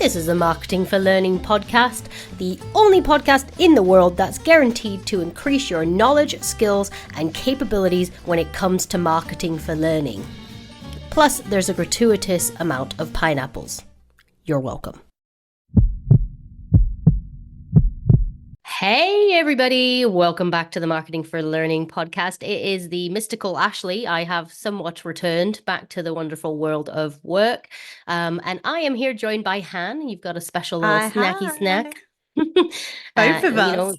This is a Marketing for Learning podcast, the only podcast in the world that's guaranteed to increase your knowledge, skills, and capabilities when it comes to marketing for learning. Plus, there's a gratuitous amount of pineapples. You're welcome. Hey everybody, welcome back to the Marketing for Learning podcast. It is the mystical Ashley. I have somewhat returned back to the wonderful world of work. And I am here joined by Han. You've got a special little snacky snack. Both of us.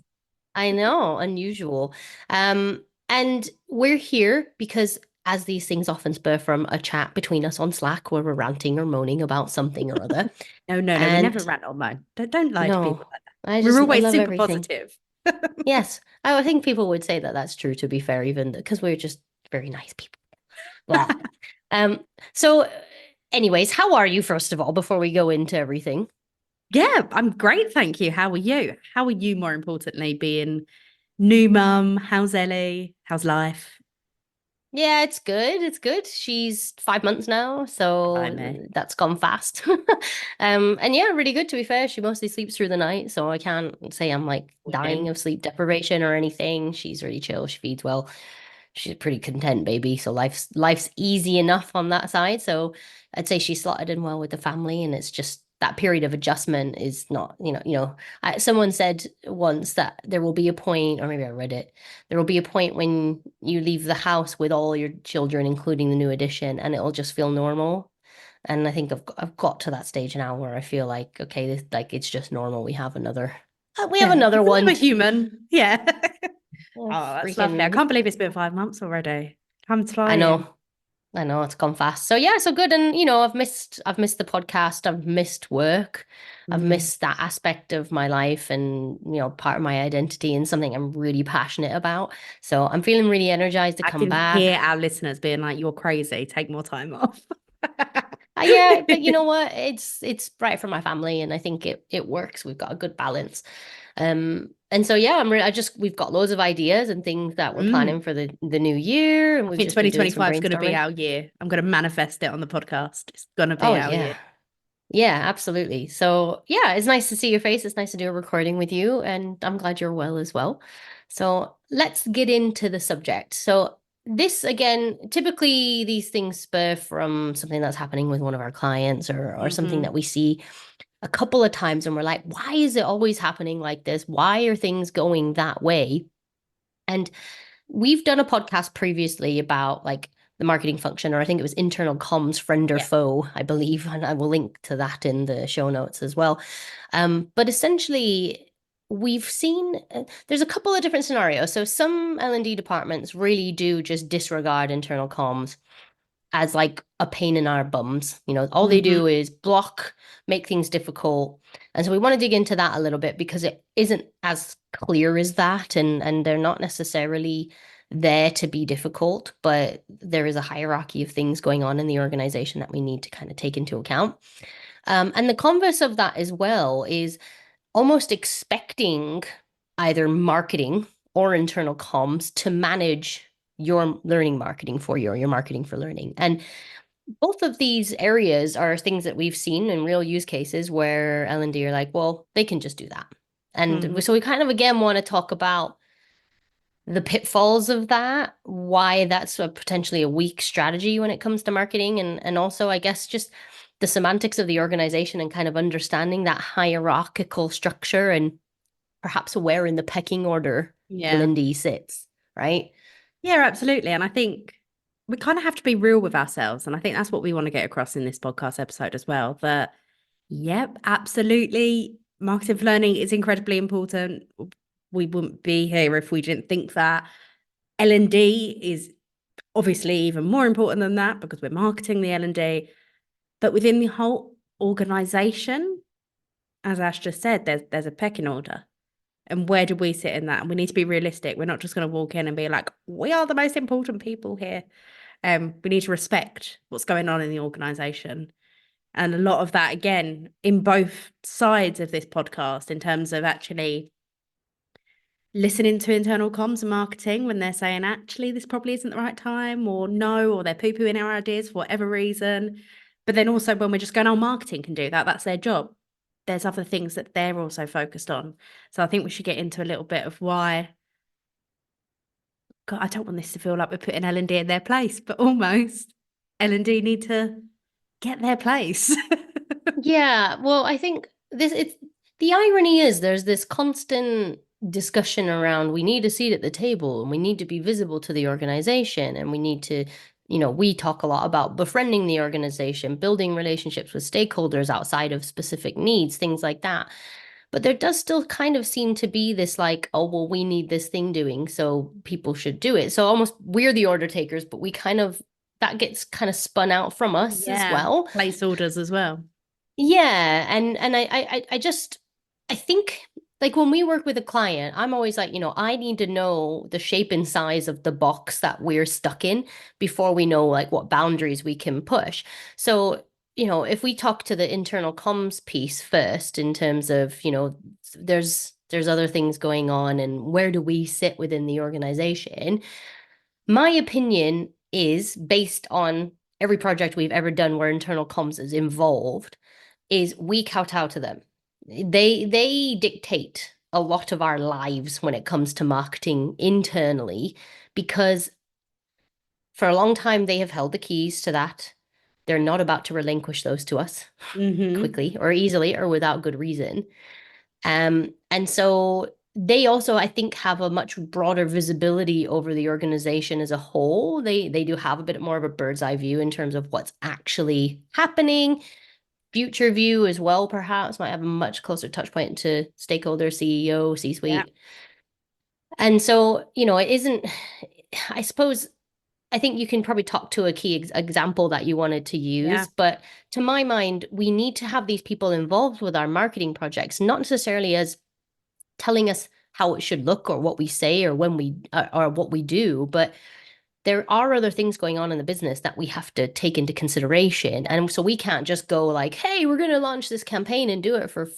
I know, unusual. And we're here because as these things often spur from a chat between us on Slack where we're ranting or moaning about something or other. No, we never rant on mine. Don't lie to people like that. We're always super everything. positive. Yes, I think people would say that that's true, to be fair, even because we're just very nice people. Well, so anyways, how are you, first of all, before we go into everything? Yeah, I'm great, thank you. How are you? How are you, more importantly, being new mum? How's Ellie? How's life? Yeah, it's good. It's good. She's 5 months now, so that's gone fast. And yeah, really good, to be fair. She mostly sleeps through the night, so I can't say I'm like dying of sleep deprivation or anything. She's really chill. She feeds well. She's a pretty content baby, so life's easy enough on that side. So I'd say she slotted in well with the family, and it's just that period of adjustment is not, someone said once that there will be a point, or maybe I read it, there will be a point when you leave the house with all your children, including the new addition, and it'll just feel normal. And I think I've got to that stage now where I feel like, okay, this, like it's just normal. We have another one. I'm a human. Yeah. Oh, that's lovely. I can't believe it's been 5 months already. Time's flying. I know it's gone fast. So yeah, so good. And I've missed the podcast. I've missed work. I've missed that aspect of my life and part of my identity and something I'm really passionate about. So I'm feeling really energized to come back. I can hear our listeners being like, "You're crazy. Take more time off." Yeah, but you know what? It's right for my family, and I think it works. We've got a good balance. And so yeah, we've got loads of ideas and things that we're planning for the new year, and I think 2025 is going to be our year. I'm going to manifest it on the podcast. It's going to be our year. Yeah, absolutely. So yeah, it's nice to see your face. It's nice to do a recording with you, and I'm glad you're well as well. So let's get into the subject. So this, again, typically these things spur from something that's happening with one of our clients or something that we see a couple of times and we're like, why is it always happening like this? Why are things going that way? And we've done a podcast previously about like the marketing function, or I think it was internal comms, friend or foe, I believe. And I will link to that in the show notes as well. But essentially, we've seen there's a couple of different scenarios. So some L&D departments really do just disregard internal comms as like a pain in our bums. All they do is block, make things difficult. And so we want to dig into that a little bit because it isn't as clear as that, and they're not necessarily there to be difficult, but there is a hierarchy of things going on in the organization that we need to kind of take into account. And the converse of that as well is almost expecting either marketing or internal comms to manage your learning marketing for you, or your marketing for learning. And both of these areas are things that we've seen in real use cases where L&D are like, well, they can just do that. And so we kind of, again, want to talk about the pitfalls of that, why that's potentially a weak strategy when it comes to marketing. And also, I guess, just the semantics of the organization and kind of understanding that hierarchical structure and perhaps where in the pecking order L&D sits, right? Yeah, absolutely. And I think we kind of have to be real with ourselves. And I think that's what we want to get across in this podcast episode as well. That, yep, absolutely. Marketing for learning is incredibly important. We wouldn't be here if we didn't think that. L&D is obviously even more important than that because we're marketing the L&D. But within the whole organization, as Ash just said, there's a pecking order. And where do we sit in that? And we need to be realistic. We're not just going to walk in and be like, we are the most important people here. We need to respect what's going on in the organization. And a lot of that, again, in both sides of this podcast, in terms of actually listening to internal comms and marketing when they're saying, actually, this probably isn't the right time, or no, or they're poo-pooing our ideas for whatever reason. But then also when we're just going, oh, marketing can do that. That's their job. there's other things that they're also focused on. So I think we should get into a little bit of why. God, I don't want this to feel like we're putting L&D in their place, but almost L&D need to get their place. Yeah, well, I think this it's the irony is there's this constant discussion around we need a seat at the table and we need to be visible to the organization and we need to, we talk a lot about befriending the organization, building relationships with stakeholders outside of specific needs, things like that. But there does still kind of seem to be this like, oh, well, we need this thing doing, so people should do it. So almost we're the order takers, but we kind of that gets kind of spun out from us as Yeah, well. place orders as well. Yeah, and I just I think like when we work with a client, I'm always like, I need to know the shape and size of the box that we're stuck in before we know like what boundaries we can push. So, if we talk to the internal comms piece first in terms of, there's other things going on and where do we sit within the organization? My opinion is based on every project we've ever done where internal comms is involved is we kowtow to them. They dictate a lot of our lives when it comes to marketing internally because for a long time they have held the keys to that. They're not about to relinquish those to us Mm-hmm. quickly or easily or without good reason. And so they also, I think, have a much broader visibility over the organization as a whole. They do have a bit more of a bird's eye view in terms of what's actually happening. Future view as well, perhaps, might have a much closer touch point to stakeholder, CEO, Yeah. C-suite. And so, it isn't, I suppose, I think you can probably talk to a key example that you wanted to Yeah. use, but to my mind, we need to have these people involved with our marketing projects, not necessarily as telling us how it should look or what we say or when we or what we do, but there are other things going on in the business that we have to take into consideration. And so we can't just go like, hey, we're going to launch this campaign and do it for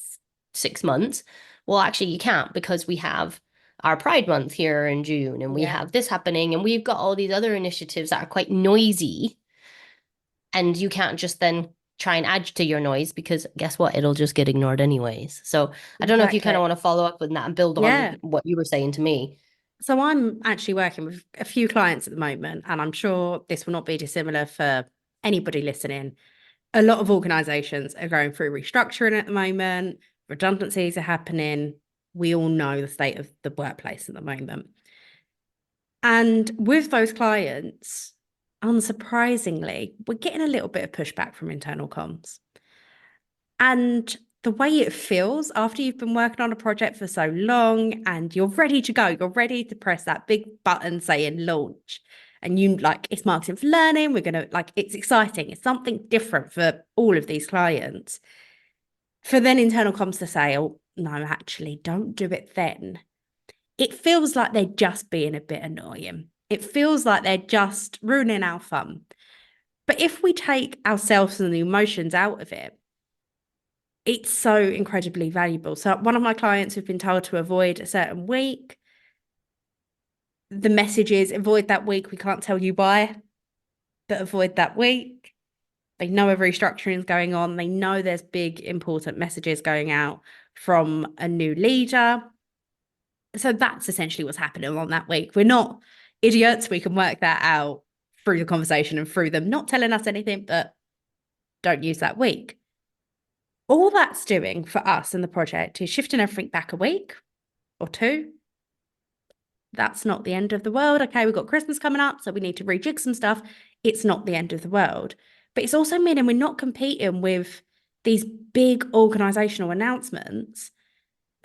6 months. Well, actually, you can't because we have our Pride Month here in June and we Yeah. have this happening and we've got all these other initiatives that are quite noisy. And you can't just then try and add to your noise because guess what? It'll just get ignored anyways. So I don't know if you kind of Exactly. want to follow up with that and build on Yeah. what you were saying to me. So I'm actually working with a few clients at the moment, and I'm sure this will not be dissimilar for anybody listening. A lot of organizations are going through restructuring at the moment, redundancies are happening. We all know the state of the workplace at the moment. And with those clients, unsurprisingly, we're getting a little bit of pushback from internal comms. And the way it feels after you've been working on a project for so long and you're ready to go, you're ready to press that big button saying launch. And you like, it's marketing for learning. We're going to like, it's exciting. It's something different for all of these clients. For then internal comms to say, oh, no, actually, don't do it then. It feels like they're just being a bit annoying. It feels like they're just ruining our fun. But if we take ourselves and the emotions out of it, it's so incredibly valuable. So one of my clients who've been told to avoid a certain week, the message is avoid that week. We can't tell you why, but avoid that week. They know a restructuring is going on. They know there's big, important messages going out from a new leader. So that's essentially what's happening on that week. We're not idiots. We can work that out through the conversation and through them not telling us anything, but don't use that week. All that's doing for us in the project is shifting everything back a week or two. That's not the end of the world. Okay, we've got Christmas coming up, so we need to rejig some stuff. It's not the end of the world. But it's also meaning we're not competing with these big organizational announcements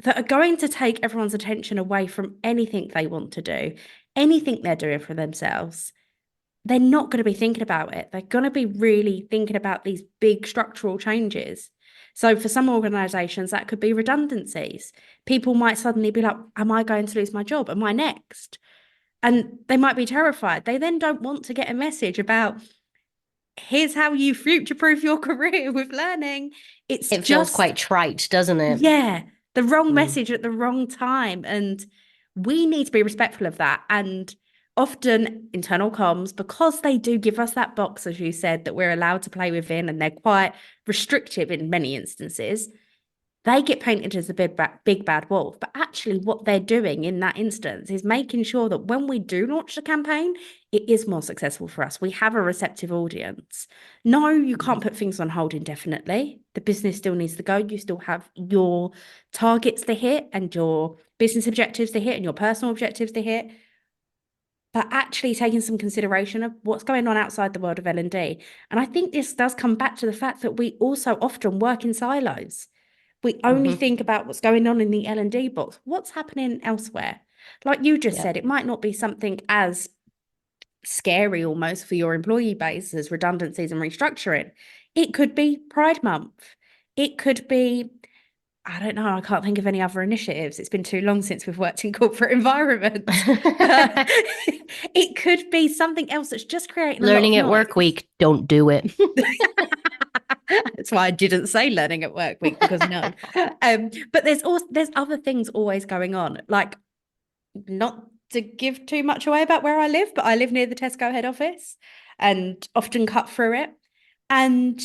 that are going to take everyone's attention away from anything they want to do, anything they're doing for themselves. They're not going to be thinking about it. They're going to be really thinking about these big structural changes. So for some organizations, that could be redundancies. People might suddenly be like, am I going to lose my job? Am I next? And they might be terrified. They then don't want to get a message about, here's how you future-proof your career with learning. It's It feels just, quite trite, doesn't it? yeah, the wrong Mm. message at the wrong time. And we need to be respectful of that. And often internal comms, because they do give us that box, as you said, that we're allowed to play within, and they're quite restrictive in many instances, they get painted as the big bad wolf. But actually, what they're doing in that instance is making sure that when we do launch the campaign, it is more successful for us. We have a receptive audience. No, you can't Mhm. put things on hold indefinitely. The business still needs to go. You still have your targets to hit and your business objectives to hit and your personal objectives to hit, but actually taking some consideration of what's going on outside the world of L&D. And I think this does come back to the fact that we also often work in silos. We only Mhm. think about what's going on in the L&D box. What's happening elsewhere? Like you just Yeah. said, it might not be something as scary almost for your employee base as redundancies and restructuring. It could be Pride Month. It could be, I don't know, I can't think of any other initiatives. It's been too long since we've worked in corporate environments. It could be something else that's just creating a lot of Learning at noise. work week, don't do it. That's why I didn't say learning at work week, because no. But there's other things always going on. Like, not to give too much away about where I live, but I live near the Tesco head office and often cut through it. And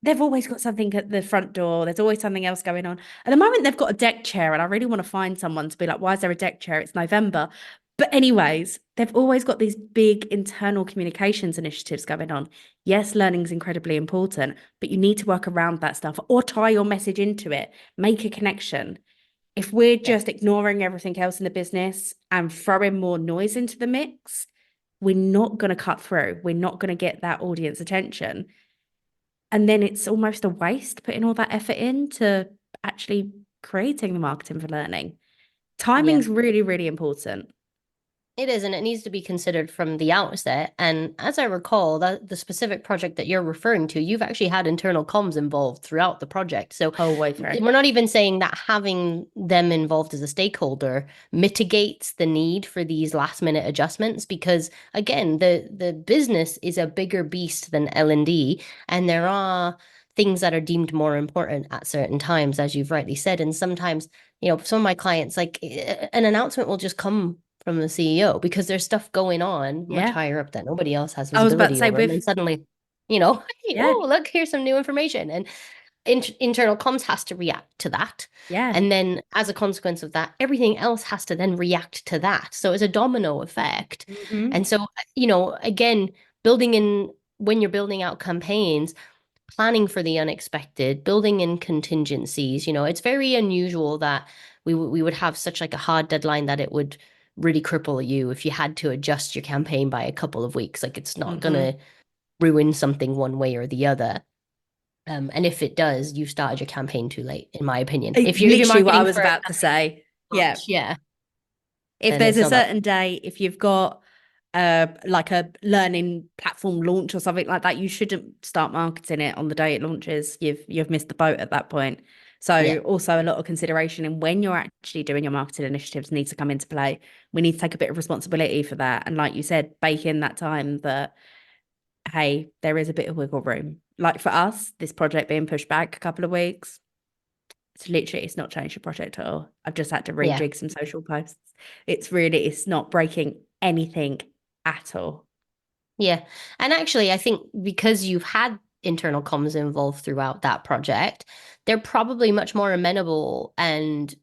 they've always got something at the front door. There's always something else going on. At the moment, they've got a deck chair, and I really want to find someone to be like, why is there a deck chair? It's November. But, anyways, they've always got these big internal communications initiatives going on. Yes, learning is incredibly important, but you need to work around that stuff or tie your message into it, make a connection. If we're Yeah. just ignoring everything else in the business and throwing more noise into the mix, we're not going to cut through. We're not going to get that audience attention. And then it's almost a waste putting all that effort into actually creating the marketing for learning. Yeah. Timing's really, really important. It is, and it needs to be considered from the outset. And as I recall, that the specific project that you're referring to, you've actually had internal comms involved throughout the project. So Whole way through. we're not even saying that having them involved as a stakeholder mitigates the need for these last minute adjustments, because again, the business is a bigger beast than L&D, and there are things that are deemed more important at certain times, as you've rightly said. And sometimes, some of my clients, like an announcement will just come from the CEO because there's stuff going on much Yeah. higher up that nobody else has I was about to visibility say over. And then with, suddenly, you know, hey, yeah, oh, look, here's some new information. And internal comms has to react to that. yeah. And then as a consequence of that, everything else has to then react to that. So it's a domino effect. Mm-hmm. And so, again, building in when you're building out campaigns, planning for the unexpected, building in contingencies. It's very unusual that we would have such like a hard deadline that it would really cripple you if you had to adjust your campaign by a couple of weeks. Like it's not Mm-hmm. gonna ruin something one way or the other. And if it does, you started your campaign too late, in my opinion. If you're Literally what I marketing was for a about to say. Yeah. March, yeah, If then there's it's a not that. certain day, if you've got like a learning platform launch or something like that, you shouldn't start marketing it on the day it launches. You've missed the boat at that point. So Yeah, also a lot of consideration in when you're actually doing your marketing initiatives needs to come into play. We need to take a bit of responsibility for that. And like you said, bake in that time that, hey, there is a bit of wiggle room. Like for us, this project being pushed back a couple of weeks, it's not changed the project at all. I've just had to yeah. rejig some social posts. It's not breaking anything at all. Yeah. And actually, I think because you've had internal comms involved throughout that project, they're probably much more amenable and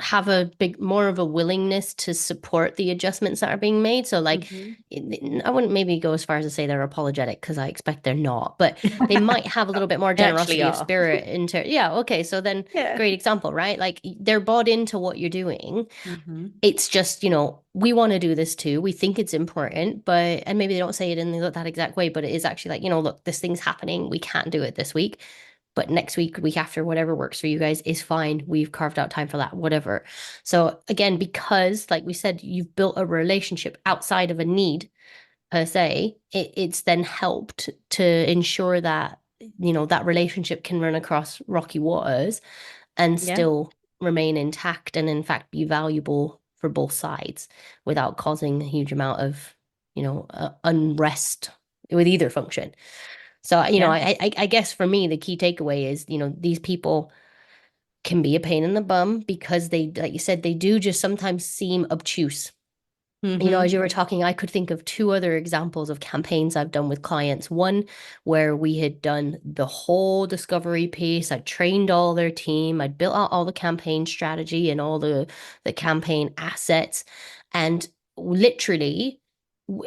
have a big more of a willingness to support the adjustments that are being made. So like Mhm. I wouldn't maybe go as far as to say they're apologetic because I expect they're not, but they might have a little bit more They actually generosity of are. spirit into yeah, okay. So then Yeah. great example, right? Like they're bought into what you're doing. Hmm. It's just, we want to do this too. We think it's important, and maybe they don't say it in that exact way, but it is actually like, look, this thing's happening. We can't do it this week, but next week, week after, whatever works for you guys is fine. We've carved out time for that, whatever. So again, because like we said, you've built a relationship outside of a need per se, it's then helped to ensure that, that relationship can run across rocky waters and Yeah. still remain intact and in fact be valuable for both sides without causing a huge amount of unrest with either function. So Yeah. I guess for me the key takeaway is these people can be a pain in the bum because they, like you said, they do just sometimes seem obtuse. As you Mm-hmm. were talking, I could think of two other examples of campaigns I've done with clients. One where we had done the whole discovery piece. I trained all their team. I'd built out all the campaign strategy and all the campaign assets. And literally,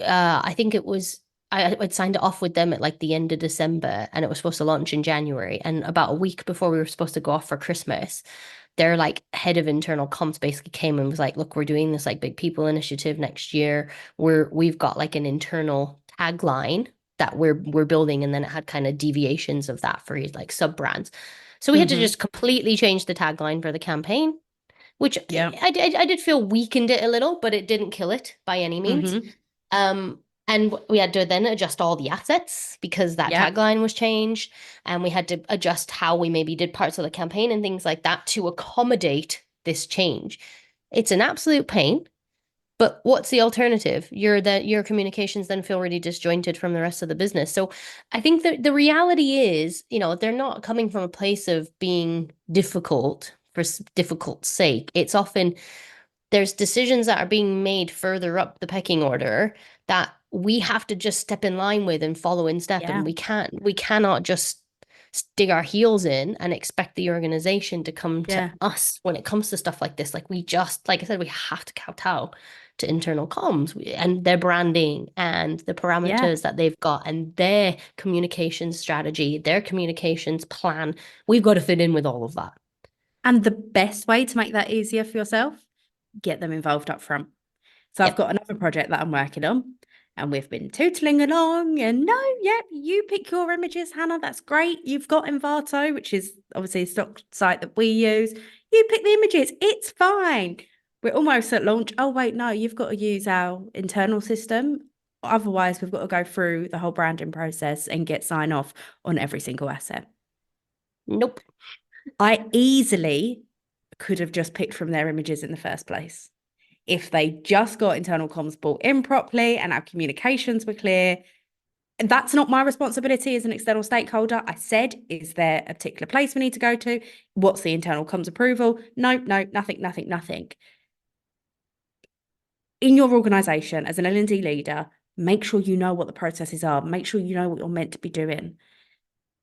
I think it was I'd signed it off with them at like the end of December, and it was supposed to launch in January. And about a week before we were supposed to go off for Christmas, their like head of internal comms basically came and was like, look, we're doing this like big people initiative next year. We've got like an internal tagline that we're building, and then it had kind of deviations of that for like sub brands. So we had to Mm-hmm. just completely change the tagline for the campaign, which Yeah. I did feel weakened it a little, but it didn't kill it by any means. Mm-hmm. And we had to then adjust all the assets because that Yeah. tagline was changed, and we had to adjust how we maybe did parts of the campaign and things like that to accommodate this change. It's an absolute pain, but what's the alternative? Your communications then feel really disjointed from the rest of the business. So I think that the reality is, they're not coming from a place of being difficult for difficult sake. It's often there's decisions that are being made further up the pecking order that we have to just step in line with and follow in step, Yeah. and we cannot just dig our heels in and expect the organization to come to Yeah. us when it comes to stuff like this. Like we just, like I said, we have to kowtow to internal comms and their branding and the Yeah. parameters that they've got and their communications strategy, their communications plan. We've got to fit in with all of that. And the best way to make that easier for yourself, get them involved up front. So I've Yep. got another project that I'm working on, and we've been tootling along. And no, yep, you pick your images, Hannah. That's great. You've got Envato, which is obviously a stock site that we use. You pick the images. It's fine. We're almost at launch. Oh, wait, no, you've got to use our internal system. Otherwise, we've got to go through the whole branding process and get sign off on every single asset. Nope. I easily could have just picked from their images in the first place. If they just got internal comms brought in properly and our communications were clear, that's not my responsibility as an external stakeholder. I said, is there a particular place we need to go to? What's the internal comms approval? No, no, nothing, nothing, nothing. In your organization as an L&D leader, make sure you know what the processes are. Make sure you know what you're meant to be doing.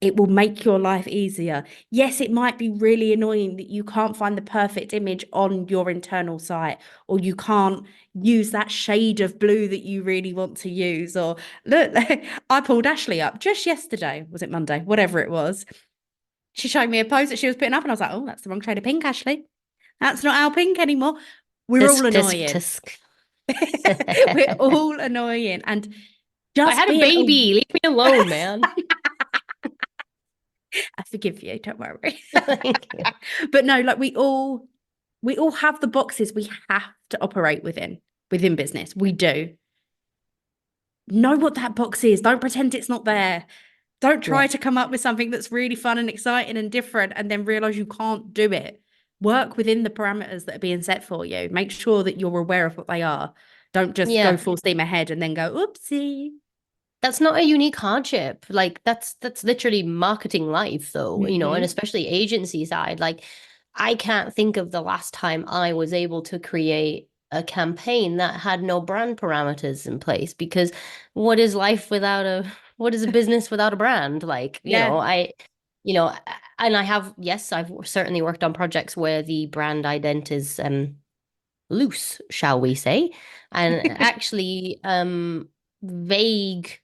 It will make your life easier. Yes, it might be really annoying that you can't find the perfect image on your internal site, or you can't use that shade of blue that you really want to use. Or look, I pulled Ashley up just yesterday. Was it Monday? Whatever it was. She showed me a pose that she was putting up, and I was like, oh, that's the wrong shade of pink, Ashley. That's not our pink anymore. We're all Tisk, tisk, annoying. tisk. We're all annoying. And I just had a being a baby. Leave me alone, man. I forgive you, don't worry. Thank you. But no, like we all have the boxes we have to operate within business. We do. Know what that box is. Don't pretend it's not there. Don't try Yeah. to come up with something that's really fun and exciting and different and then realize you can't do it. Work within the parameters that are being set for you. Make sure that you're aware of what they are. Don't just go Yeah. full steam ahead and then go, oopsie. That's not a unique hardship. Like that's literally marketing life though, and Mm-hmm. especially agency side. Like I can't think of the last time I was able to create a campaign that had no brand parameters in place because what is life without what is a business without a brand? Like, Yeah. you know, and I have, yes, I've certainly worked on projects where the brand ident is loose, shall we say. And actually, vague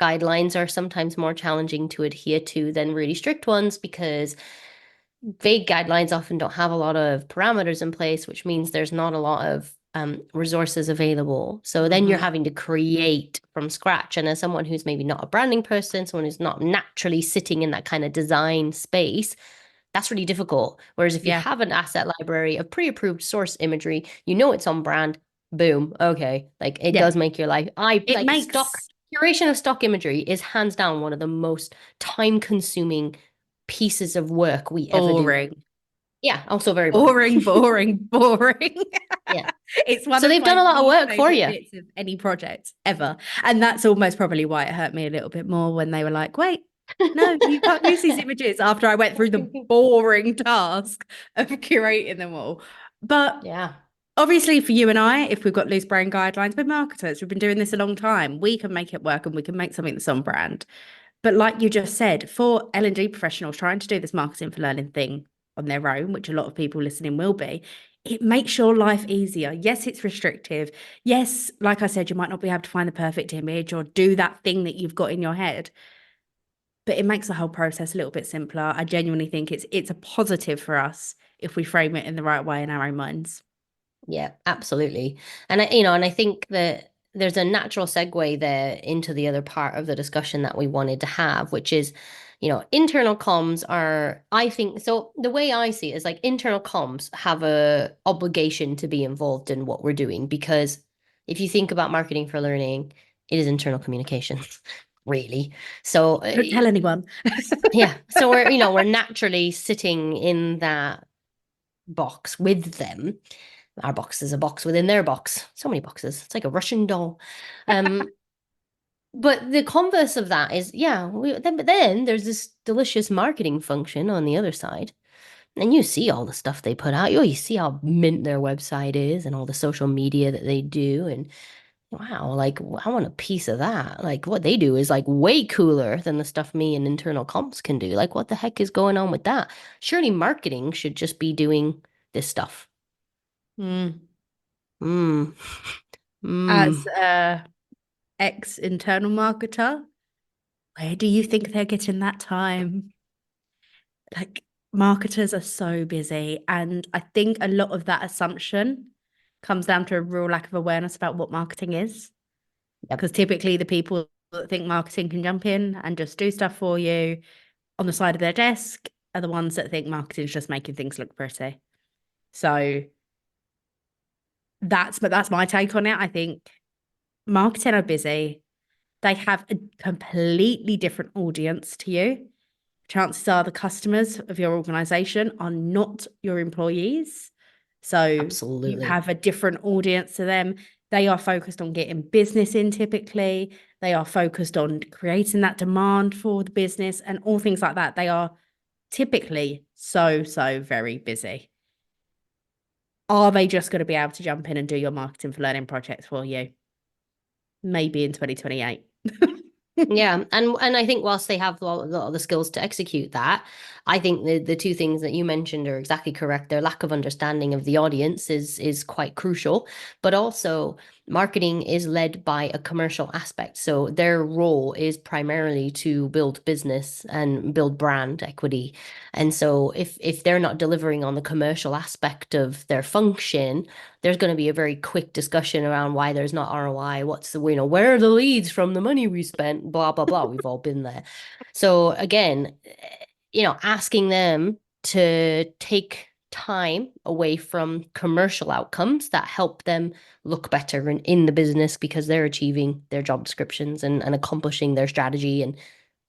guidelines are sometimes more challenging to adhere to than really strict ones because vague guidelines often don't have a lot of parameters in place, which means there's not a lot of resources available. So then you're Mm-hmm. having to create from scratch. And as someone who's maybe not a branding person, someone who's not naturally sitting in that kind of design space, that's really difficult. Whereas if you Yeah. have an asset library of pre-approved source imagery, you know it's on brand, boom, okay. Like it Yeah. does make your life. I It like stock makes curation of stock imagery is hands down one of the most time-consuming pieces of work we ever do. boring. Yeah, also very boring. Boring, boring, boring. Yeah. It's one So of they've my done a lot of least work for favorite you. bits of any project ever. And that's almost probably why it hurt me a little bit more when they were like, wait, no, you can't use these images after I went through the boring task of curating them all. But Yeah. Obviously, for you and I, if we've got loose brain guidelines, we're marketers. We've been doing this a long time. We can make it work and we can make something that's on brand. But like you just said, for L&D professionals trying to do this marketing for learning thing on their own, which a lot of people listening will be, it makes your life easier. Yes, it's restrictive. Yes, like I said, you might not be able to find the perfect image or do that thing that you've got in your head, but it makes the whole process a little bit simpler. I genuinely think it's a positive for us if we frame it in the right way in our own minds. Yeah, absolutely. And I think that there's a natural segue there into the other part of the discussion that we wanted to have, which is, internal comms are, I think, so the way I see it is like internal comms have a obligation to be involved in what we're doing because if you think about marketing for learning, it is internal communications, really. So, Don't tell anyone. yeah, so we're naturally sitting in that box with them. Our box is a box within their box. So many boxes. It's like a Russian doll. Um, but the converse of that is, yeah, but then there's this delicious marketing function on the other side. And you see all the stuff they put out. You see how mint their website is and all the social media that they do. And wow, like I want a piece of that. Like what they do is like way cooler than the stuff me and internal comps can do. Like what the heck is going on with that? Surely marketing should just be doing this stuff. Mm. Mm. Mm. As a ex-internal marketer, where do you think they're getting that time? Like marketers are so busy. And I think a lot of that assumption comes down to a real lack of awareness about what marketing is. Yep. Because typically the people that think marketing can jump in and just do stuff for you on the side of their desk are the ones that think marketing is just making things look pretty. So that's my take on it. I think marketing are busy. They have a completely different audience to you. Chances are the customers of your organization are not your employees. So you Absolutely. have a different audience to them. They are focused on getting business in typically. They are focused on creating that demand for the business and all things like that. They are typically so very busy. Are they just going to be able to jump in and do your marketing for learning projects for you? Maybe in 2028. Yeah, and I think whilst they have the skills to execute that, I think the two things that you mentioned are exactly correct. Their lack of understanding of the audience is quite crucial, but also marketing is led by a commercial aspect. So their role is primarily to build business and build brand equity. And so if they're not delivering on the commercial aspect of their function, there's going to be a very quick discussion around why there's not ROI. What's the, where are the leads from the money we spent? Blah, blah, blah. We've all been there. So again, asking them to take time away from commercial outcomes that help them look better in the business because they're achieving their job descriptions and accomplishing their strategy and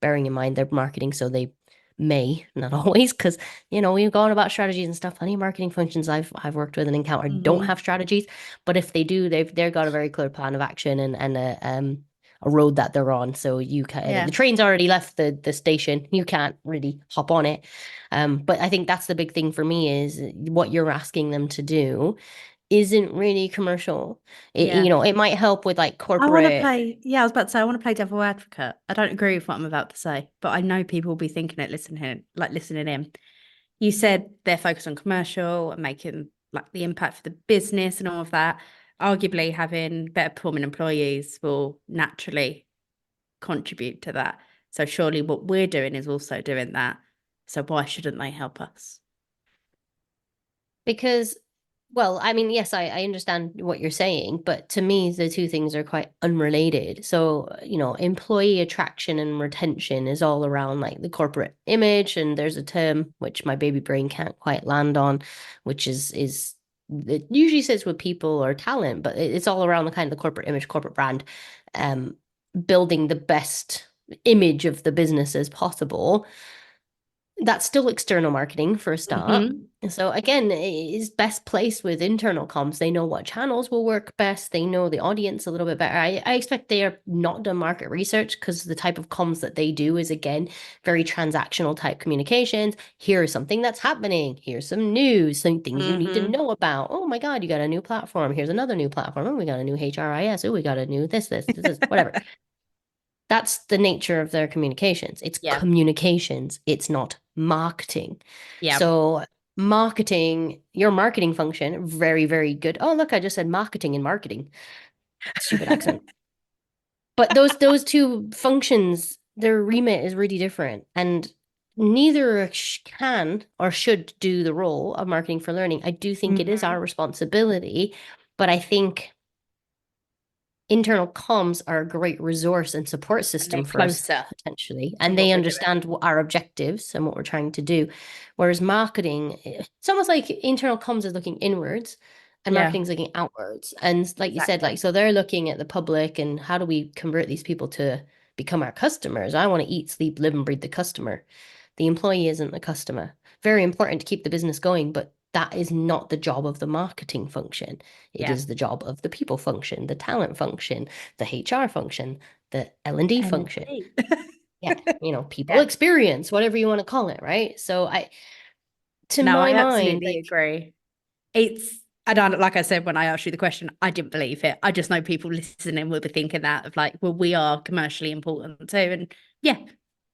bearing in mind their marketing so they may, not always, because we've gone about strategies and stuff. Plenty of marketing functions I've worked with and encountered don't Mm-hmm. have strategies, but if they do, they've got a very clear plan of action and a road that they're on. So you can the Yeah. train's already left the station. You can't really hop on it. But I think that's the big thing for me is what you're asking them to do isn't really commercial. Yeah. It might help with like I want to corporate. play, yeah, I was about to say, I want to play devil advocate. I don't agree with what I'm about to say, but I know people will be thinking it, listening in. You said they're focused on commercial and making like the impact for the business and all of that. Arguably, having better performing employees will naturally contribute to that. So surely what we're doing is also doing that. So why shouldn't they help us? Because, well, I mean, yes, I understand what you're saying, but to me, the two things are quite unrelated. So, employee attraction and retention is all around like the corporate image, and there's a term which my baby brain can't quite land on, which is it usually sits with people or talent, but it's all around the kind of the corporate image, corporate brand, um, building the best image of the business as possible. That's still external marketing for a start. Mm-hmm. So again, it is best placed with internal comms. They know what channels will work best. They know the audience a little bit better. I expect they are not done market research because the type of comms that they do is again very transactional type communications. Here's something that's happening. Here's some news, some things you need to Mm-hmm. know about. Oh my God, you got a new platform. Here's another new platform. Oh, we got a new HRIS. Oh, we got a new this, whatever. That's the nature of their communications. It's Yeah. communications, it's not marketing. Yeah. So, marketing, your marketing function, very, very good. Oh, look, I just said marketing and marketing. Stupid accent. But those two functions, their remit is really different. And neither can or should do the role of marketing for learning. I do think it is Mm-hmm. our responsibility, but I think internal comms are a great resource and support And they're system for us closer potentially, to and what they we're doing. understand what our objectives and what we're trying to do. Whereas marketing, it's almost like internal comms is looking inwards and Yeah, marketing is looking outwards. And like you said, exactly. like so they're looking at the public and how do we convert these people to become our customers? I want to eat, sleep, live, and breathe the customer. The employee isn't the customer. Very important to keep the business going, but that is not the job of the marketing function. It Yeah. is the job of the people function, the talent function, the HR function, the L&D function. L&D. Yeah, people Yeah. experience, whatever you want to call it, right? So to No, I my mind, absolutely like, agree. It's, I don't, like I said, when I asked you the question, I didn't believe it. I just know people listening will be thinking that of like, well, we are commercially important too. And yeah,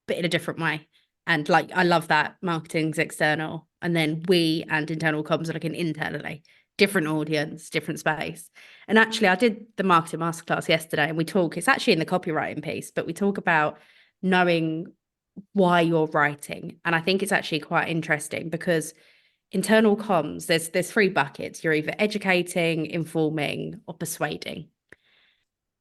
but in a different way. And like, I love that marketing's external and then we and internal comms are looking internally, different audience, different space. And actually, I did the marketing masterclass yesterday and we talk, it's actually in the copywriting piece, but we talk about knowing why you're writing. And I think it's actually quite interesting because internal comms, there's three buckets. You're either educating, informing, or persuading.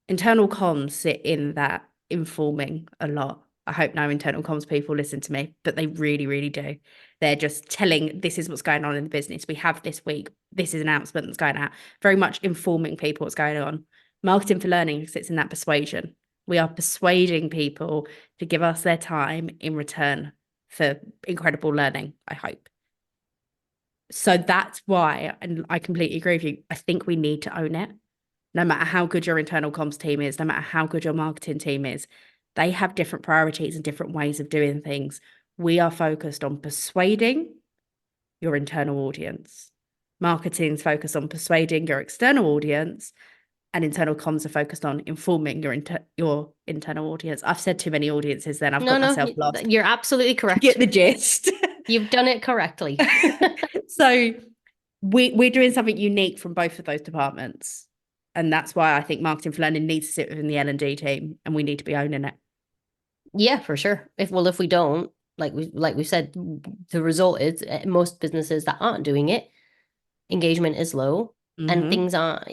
Internal comms sit in that informing a lot. I hope no internal comms people listen to me, but they really, really do. They're just telling this is what's going on in the business. We have this week, this is an announcement that's going out. Very much informing people what's going on. Marketing for learning sits in that persuasion. We are persuading people to give us their time in return for incredible learning, I hope. So that's why, and I completely agree with you, I think we need to own it. No matter how good your internal comms team is, no matter how good your marketing team is, they have different priorities and different ways of doing things. We are focused on persuading your internal audience. Marketing's focused on persuading your external audience, and internal comms are focused on informing your internal audience. I've said too many audiences then. I've no, got no, myself lost. you're absolutely You get correct. the gist. You've done it correctly. So we're doing something unique from both of those departments. And that's why I think marketing for learning needs to sit within the L&D team and we need to be owning it. Yeah, for sure. If we don't, like we said, the result is most businesses that aren't doing it, engagement is low and Mm-hmm. things aren't,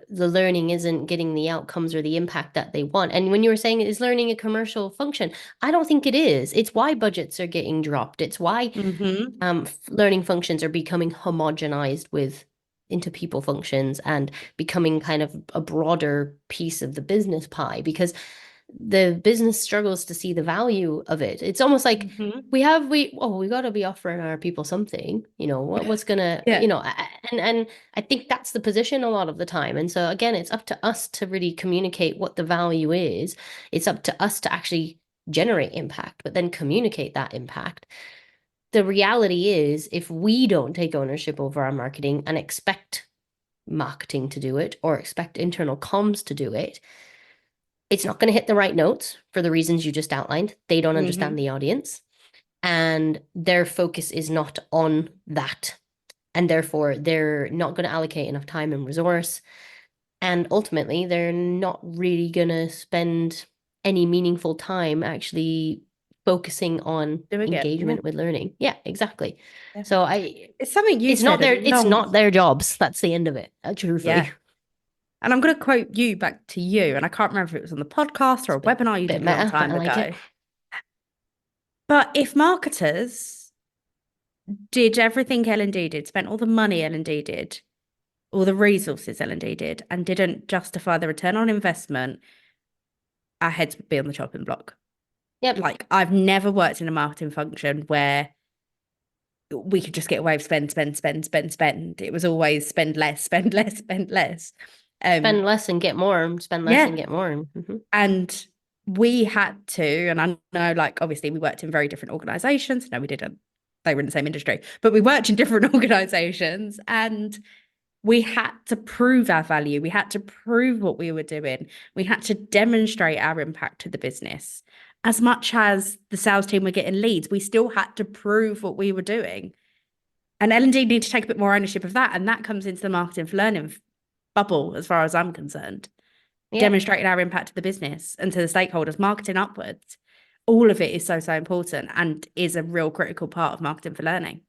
the learning isn't getting the outcomes or the impact that they want. And when you were saying is learning a commercial function, I don't think it is. It's why budgets are getting dropped. It's why Mm-hmm. learning functions are becoming homogenized with into people functions and becoming kind of a broader piece of the business pie because the business struggles to see the value of it. It's almost like Mm-hmm. we got to be offering our people something, what's gonna, Yeah. and I think that's the position a lot of the time. And so again, it's up to us to really communicate what the value is. It's up to us to actually generate impact, but then communicate that impact. The reality is, if we don't take ownership over our marketing and expect marketing to do it or expect internal comms to do it, it's not going to hit the right notes for the reasons you just outlined. They don't Mm-hmm. understand the audience and their focus is not on that. And therefore, they're not going to allocate enough time and resource. And ultimately, they're not really going to spend any meaningful time actually focusing on Doing it. Yeah. engagement with learning. Yeah, exactly. Yeah. So It's something you it's not said a it's long, not their jobs. That's the end of it, truthfully. yeah. And I'm going to quote you back to you. And I can't remember if it was on the podcast or a It's a webinar you bit did a long meta, but I time like it. ago. But if marketers did everything L&D did, spent all the money L&D did, all the resources L&D did, and didn't justify the return on investment, our heads would be on the chopping block. Yep. Like I've never worked in a marketing function where we could just get away with spend, spend, spend, spend, spend. It was always spend less, spend less, spend less. Spend less and get more. Spend less and Yeah. get more. And we had to, and I know, like, obviously, we worked in very different organizations. No, we didn't. They were in the same industry, but we worked in different organizations and we had to prove our value. We had to prove what we were doing. We had to demonstrate our impact to the business. As much as the sales team were getting leads, we still had to prove what we were doing. And L&D need to take a bit more ownership of that. And that comes into the marketing for learning bubble, as far as I'm concerned. Yeah. Demonstrating our impact to the business and to the stakeholders, marketing upwards. All of it is so, so important and is a real critical part of marketing for learning.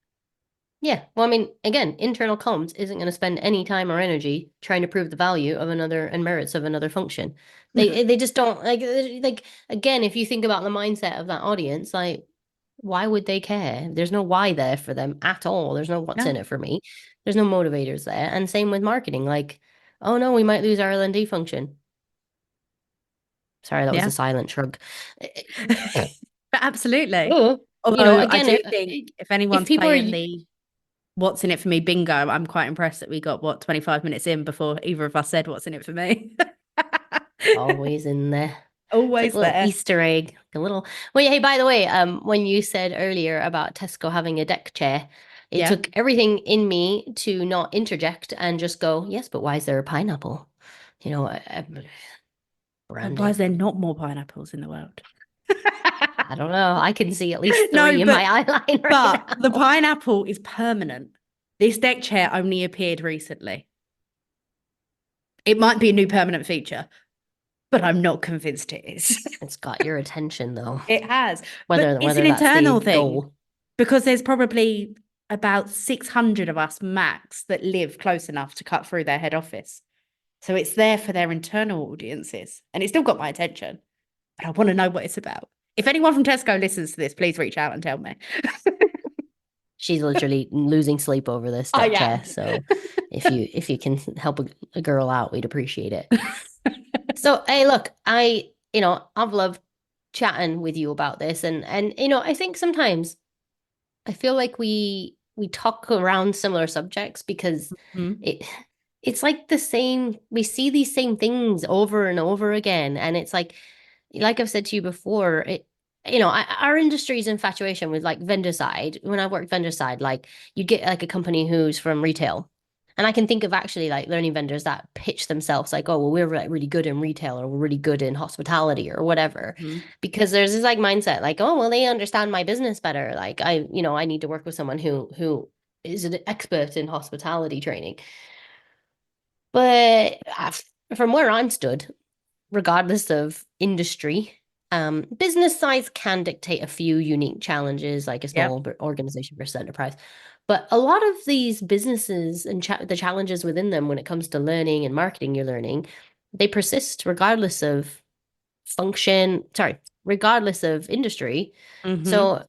Yeah. Well, I mean, again, internal comms isn't going to spend any time or energy trying to prove the value of another and merits of another function. They just don't like again, if you think about the mindset of that audience, like why would they care? There's no why there for them at all. There's no what's in No. it for me. There's no motivators there. And same with marketing. Like, oh no, we might lose our L&D function. Sorry, that was Yeah. a silent shrug. But absolutely. Oh, Although I again, do think if if anyone's people are playing the what's in it for me bingo, I'm quite impressed that we got 25 minutes in before either of us said what's in it for me. always in there. It's like a Always little there. Easter egg, like a little. Well, yeah, hey, by the way, when you said earlier about Tesco having a deck chair, it Yeah. took everything in me to not interject and just go, yes, but why is there a pineapple? You know, And why is branding. there not more pineapples in the world? I don't know. I can see at least No, three in my eye line right but the now. pineapple is permanent. This deck chair only appeared recently. It might be a new permanent feature, but I'm not convinced it is. It's got your attention though, It has, but it's an whether that's the internal thing goal. because there's probably about 600 of us max that live close enough to cut through their head office. So it's there for their internal audiences. And it still got my attention, but I want to know what it's about. If anyone from Tesco listens to this, please reach out and tell me. She's literally losing sleep over this I deck chair. am. So if you can help a girl out, we'd appreciate it. So hey, look, I've loved chatting with you about this, and I think sometimes I feel like we talk around similar subjects because Mhm. it it's like the same, we see these same things over and over again, and it's like I've said to you before, our industry's infatuation with like vendor side. When I worked vendor side, like you get like a company who's from retail. And I can think of actually like learning vendors that pitch themselves like, oh, well, we're like really good in retail or we're really good in hospitality or whatever. Mhm. Because there's this like mindset, like, oh, well, they understand my business better. Like I need to work with someone who is an expert in hospitality training. But from where I'm stood, regardless of industry. Business size can dictate a few unique challenges, like a Yep. small organization versus enterprise. But a lot of these businesses and the challenges within them when it comes to learning and marketing your learning, they persist regardless of regardless of industry. Hmm. So,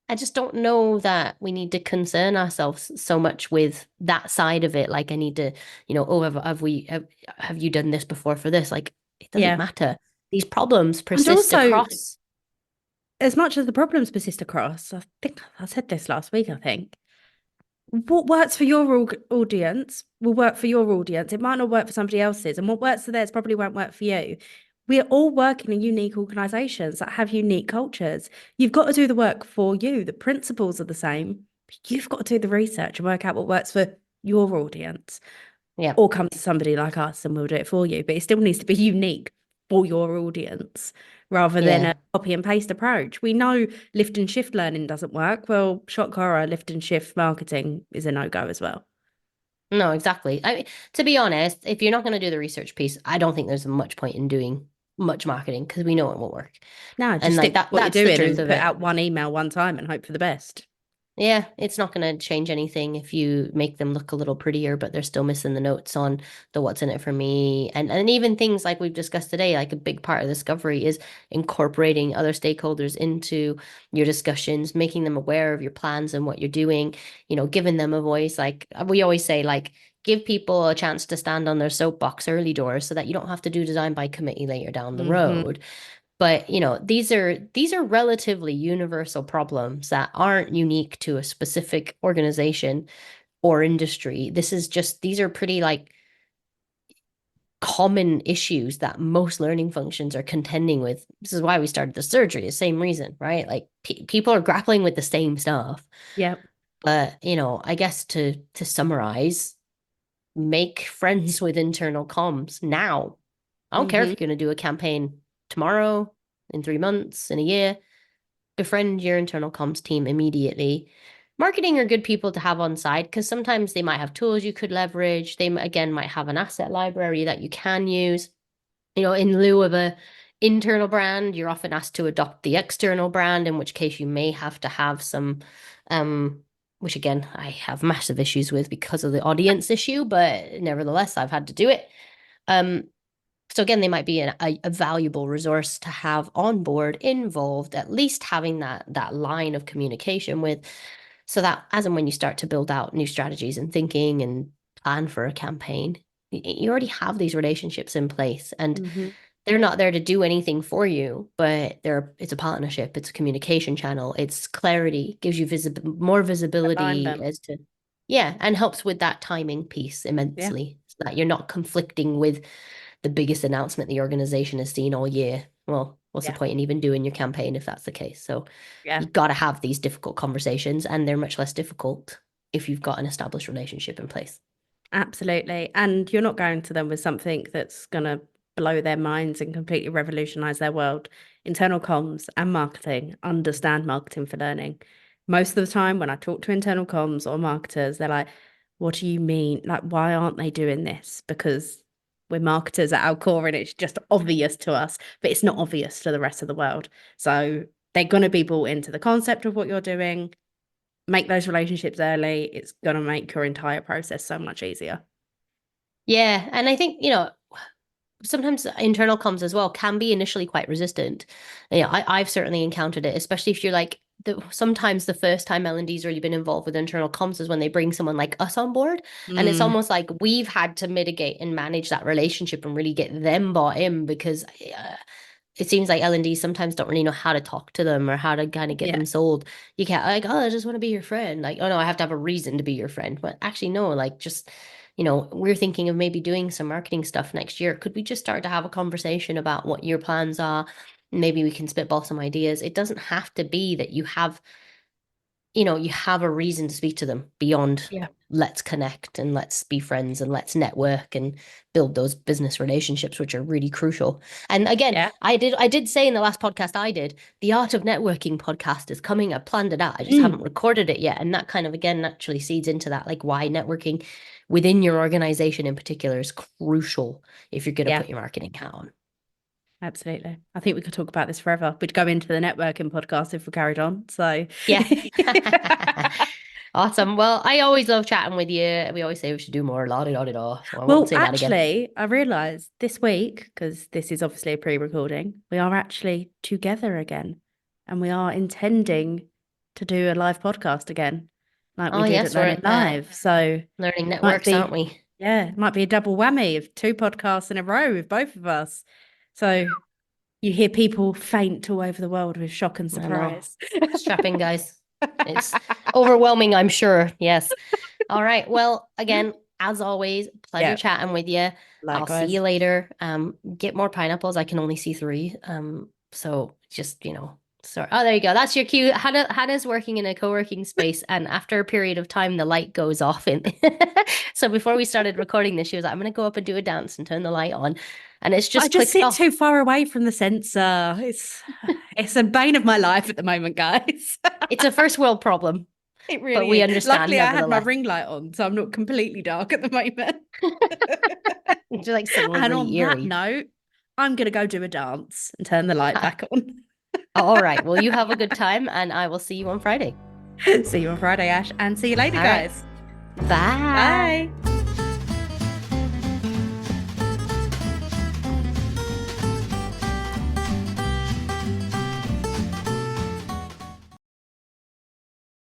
I just don't know that we need to concern ourselves so much with that side of it. Like I need to, oh, have you done this before for this? Like it doesn't Yeah. matter. These problems And persist also, across. as much as the problems persist across, I think I said this last week, I think, what works for your audience will work for your audience. It might not work for somebody else's. And what works for theirs probably won't work for you. We're all working in unique organizations that have unique cultures. You've got to do the work for you. The principles are the same. But you've got to do the research and work out what works for your audience. Yeah. Or come to somebody like us and we'll do it for you. But it still needs to be unique for your audience rather than Yeah. a copy and paste approach. We know lift and shift learning doesn't work. Well, shock horror, lift and shift marketing is a no-go as well. No, exactly. I mean, to be honest, if you're not going to do the research piece, I don't think there's much point in doing much marketing because we know it won't work. No, And just like stick with what you're that's the doing truth and of put it. out one email one time and hope for the best. Yeah, it's not going to change anything if you make them look a little prettier, but they're still missing the notes on the what's in it for me. And even things like we've discussed today, like a big part of discovery is incorporating other stakeholders into your discussions, making them aware of your plans and what you're doing, giving them a voice. Like we always say, like give people a chance to stand on their soapbox early doors so that you don't have to do design by committee later down the Hmm. road. But, these are relatively universal problems that aren't unique to a specific organization or industry. These are pretty like common issues that most learning functions are contending with. This is why we started the surgery, the same reason, right? Like people are grappling with the same stuff. Yeah. But, I guess to summarize, make friends with internal comms now. I don't care if Hmm. you're going to do a campaign tomorrow, in 3 months, in a year. Befriend your internal comms team immediately. Marketing are good people to have on side because sometimes they might have tools you could leverage. They again might have an asset library that you can use. In lieu of a internal brand, you're often asked to adopt the external brand, in which case you may have to have some, um, which again I have massive issues with because of the audience issue, but nevertheless I've had to do it. Um, so again, they might be a valuable resource to have on board, involved, at least having that line of communication with, so that as and when you start to build out new strategies and thinking and plan for a campaign, you already have these relationships in place, and Hmm. they're not there to do anything for you, but it's a partnership, it's a communication channel, it's clarity, gives you more visibility Alignment. as to, yeah, and helps with that timing piece Yeah. immensely, so that you're not conflicting with the biggest announcement the organization has seen all year. Well, what's the Yeah. point in even doing your campaign if that's the case? So Yeah. you got to have these difficult conversations, and they're much less difficult if you've got an established relationship in place. Absolutely. And you're not going to them with something that's going to blow their minds and completely revolutionize their world. Internal comms and marketing understand marketing for learning. Most of the time, when I talk to internal comms or marketers, they're like, what do you mean? Like, why aren't they doing this? Because we're marketers at our core and it's just obvious to us, but it's not obvious to the rest of the world. So they're going to be brought into the concept of what you're doing. Make those relationships early. It's going to make your entire process so much easier. Yeah, and I think, sometimes internal comms as well can be initially quite resistant. Yeah, I've certainly encountered it, especially if you're like sometimes the first time L&D's really been involved with internal comms is when they bring someone like us on board. And it's Mm, almost like we've had to mitigate and manage that relationship and really get them bought in, because it seems like L&D sometimes don't really know how to talk to them or how to kind of get yeah, them sold. You can't like, oh, I just want to be your friend. Like, oh no, I have to have a reason to be your friend. But actually, no, like just, we're thinking of maybe doing some marketing stuff next year. Could we just start to have a conversation about what your plans are? Maybe we can spitball some ideas. It doesn't have to be that you have a reason to speak to them beyond yeah, let's connect and let's be friends and let's network and build those business relationships, which are really crucial. And again, yeah. I did say in the last podcast I did, the Art of Networking podcast is coming. I planned it out. I just haven't Mm, recorded it yet. And that kind of again naturally seeds into that, like why networking within your organization in particular is crucial if you're going to yeah, put your marketing hat on. absolutely. I think we could talk about this forever. We'd go into the networking podcast if we carried on. So, Yeah. Awesome. Well, I always love chatting with you. We always say we should do more, la di da di da. So I won't well, say that again. actually, I realised this week, because this is obviously a pre-recording, we are actually together again, and we are intending to do a live podcast again, like we Oh, did at yes, we're Learning at the Live. So, learning might networks, aren't be, we? yeah, might be a double whammy of two podcasts in a row with both of us. So. You hear people faint all over the world with shock and I know. surprise. Strap in, guys. It's overwhelming, I'm sure. Yes. All right. Well, again, as always, pleasure Yeah, chatting with you. I'll see you likewise. later. Get more pineapples. I can only see three. So just, sorry. Oh, there you go. That's your cue. Hannah's working in a co-working space, and after a period of time, the light goes off. So before we started recording this, she was like, I'm gonna go up and do a dance and turn the light on. And it's I just just clicked sit too off. far away from the sensor. It's a bane of my life at the moment, guys. It's a first world problem, It but really we is. understand Luckily, I had my nevertheless. ring light on, so I'm not completely dark at the moment. It's like suddenly And really on that eerie. note, I'm gonna go do a dance and turn the light back on. All right. Well, you have a good time, and I will see you on Friday. See you on Friday, Ash, and see you later, All right. guys. Bye. Bye.